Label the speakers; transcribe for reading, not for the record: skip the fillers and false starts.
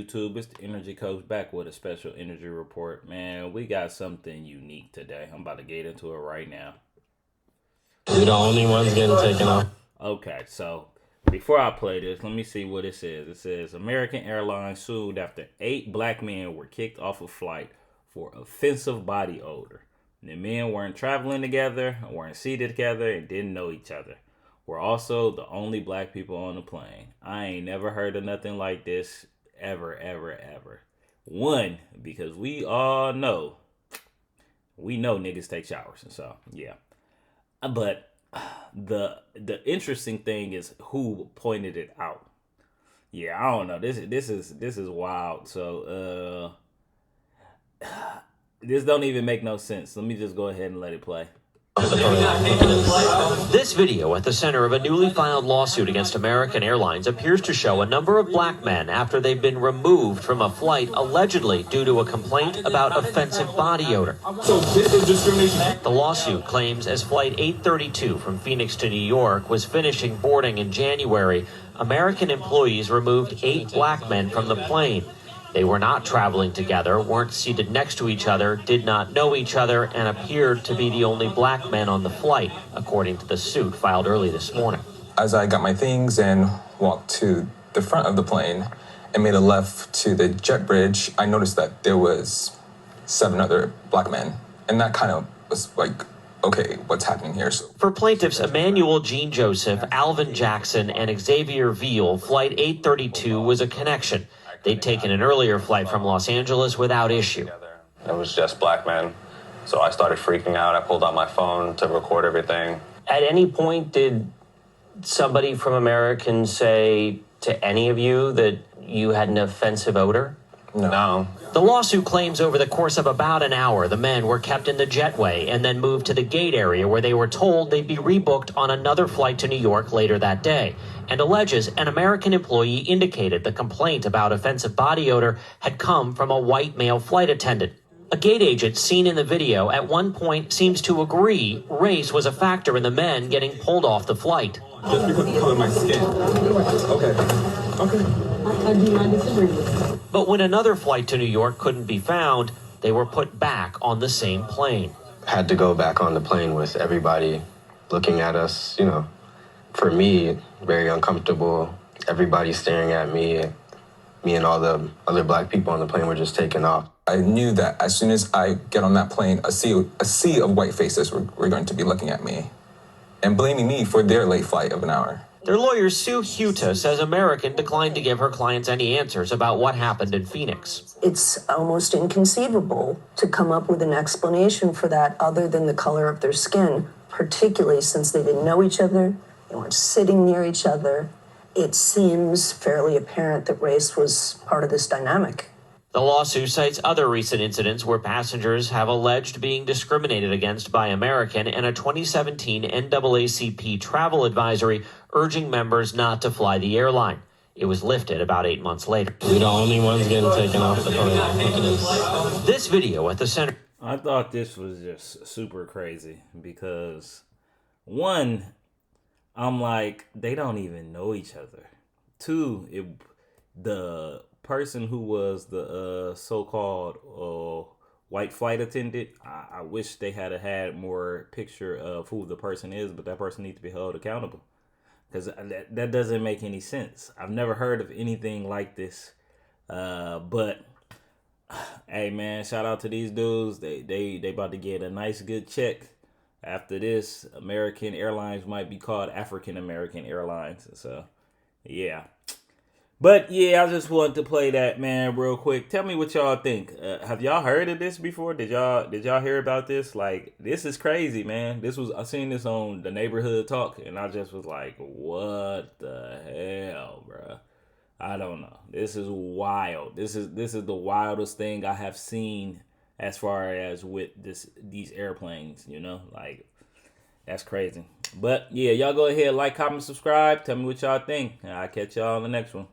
Speaker 1: YouTube, it's the Energy Coach back with a special energy report. Man, we got something unique today. I'm about to get into it right now.
Speaker 2: We're the only ones getting taken off.
Speaker 1: Okay, so before I play this, let me see what it says. It says American Airlines sued after 8 black men were kicked off a flight for offensive body odor. The men weren't traveling together, weren't seated together, and didn't know each other. We're also the only black people on the plane. I ain't never heard of nothing like this ever, ever, ever. One, because we know niggas take showers, and so yeah. But the interesting thing is who pointed it out. Yeah, I don't know. This is wild. So this don't even make no sense. Let me just go ahead and let it play.
Speaker 3: This video at the center of a newly filed lawsuit against American Airlines appears to show a number of black men after they've been removed from a flight allegedly due to a complaint about offensive body odor.
Speaker 4: So this is discrimination.
Speaker 3: The lawsuit claims as Flight 832 from Phoenix to New York was finishing boarding in January, American employees removed 8 black men from the plane. They were not traveling together, weren't seated next to each other, did not know each other, and appeared to be the only black men on the flight, according to the suit filed early this morning.
Speaker 5: As I got my things and walked to the front of the plane and made a left to the jet bridge, I noticed that there was 7 other black men. And that kind of was like, okay, what's happening here? So
Speaker 3: for plaintiffs Emmanuel Jean Joseph, Alvin Jackson, and Xavier Veal, Flight 832 was a connection. They'd taken an earlier flight from Los Angeles without issue.
Speaker 6: It was just black men. So I started freaking out. I pulled out my phone to record everything.
Speaker 7: At any point, did somebody from American say to any of you that you had an offensive odor?
Speaker 6: No.
Speaker 3: The lawsuit claims over the course of about an hour, the men were kept in the jetway and then moved to the gate area where they were told they'd be rebooked on another flight to New York later that day, and alleges an American employee indicated the complaint about offensive body odor had come from a white male flight attendant. A gate agent seen in the video at one point seems to agree race was a factor in the men getting pulled off the flight.
Speaker 4: Just because of the color of my skin. Okay.
Speaker 8: I do not disagree with you.
Speaker 3: But when another flight to New York couldn't be found, they were put back on the same plane.
Speaker 2: Had to go back on the plane with everybody looking at us, for me, very uncomfortable. Everybody staring at me. Me and all the other black people on the plane were just taking off.
Speaker 5: I knew that as soon as I get on that plane, a sea of white faces were going to be looking at me and blaming me for their late flight of an hour.
Speaker 3: Their lawyer, Sue Huta, says American declined to give her clients any answers about what happened in Phoenix.
Speaker 8: It's almost inconceivable to come up with an explanation for that other than the color of their skin, particularly since they didn't know each other, they weren't sitting near each other. It seems fairly apparent that race was part of this dynamic.
Speaker 3: The lawsuit cites other recent incidents where passengers have alleged being discriminated against by American and a 2017 NAACP travel advisory urging members not to fly the airline. It was lifted about 8 months later.
Speaker 2: We're the only ones getting taken off the plane. Look at this.
Speaker 3: This video at the center.
Speaker 1: I thought this was just super crazy because, one, I'm like, they don't even know each other. 2, the person who was the so-called white flight attendant, I wish they had more picture of who the person is, but that person needs to be held accountable because that doesn't make any sense. I've never heard of anything like this, but hey man, shout out to these dudes. They about to get a nice good check. After this, American Airlines might be called African American Airlines. So yeah. But yeah, I just wanted to play that, man, real quick. Tell me what y'all think. Have y'all heard of this before? Did y'all hear about this? Like, this is crazy, man. I seen this on the Neighborhood Talk, and I just was like, what the hell, bro? I don't know. This is wild. This is the wildest thing I have seen as far as with these airplanes. Like, that's crazy. But yeah, y'all go ahead, like, comment, subscribe. Tell me what y'all think. I'll catch y'all on the next one.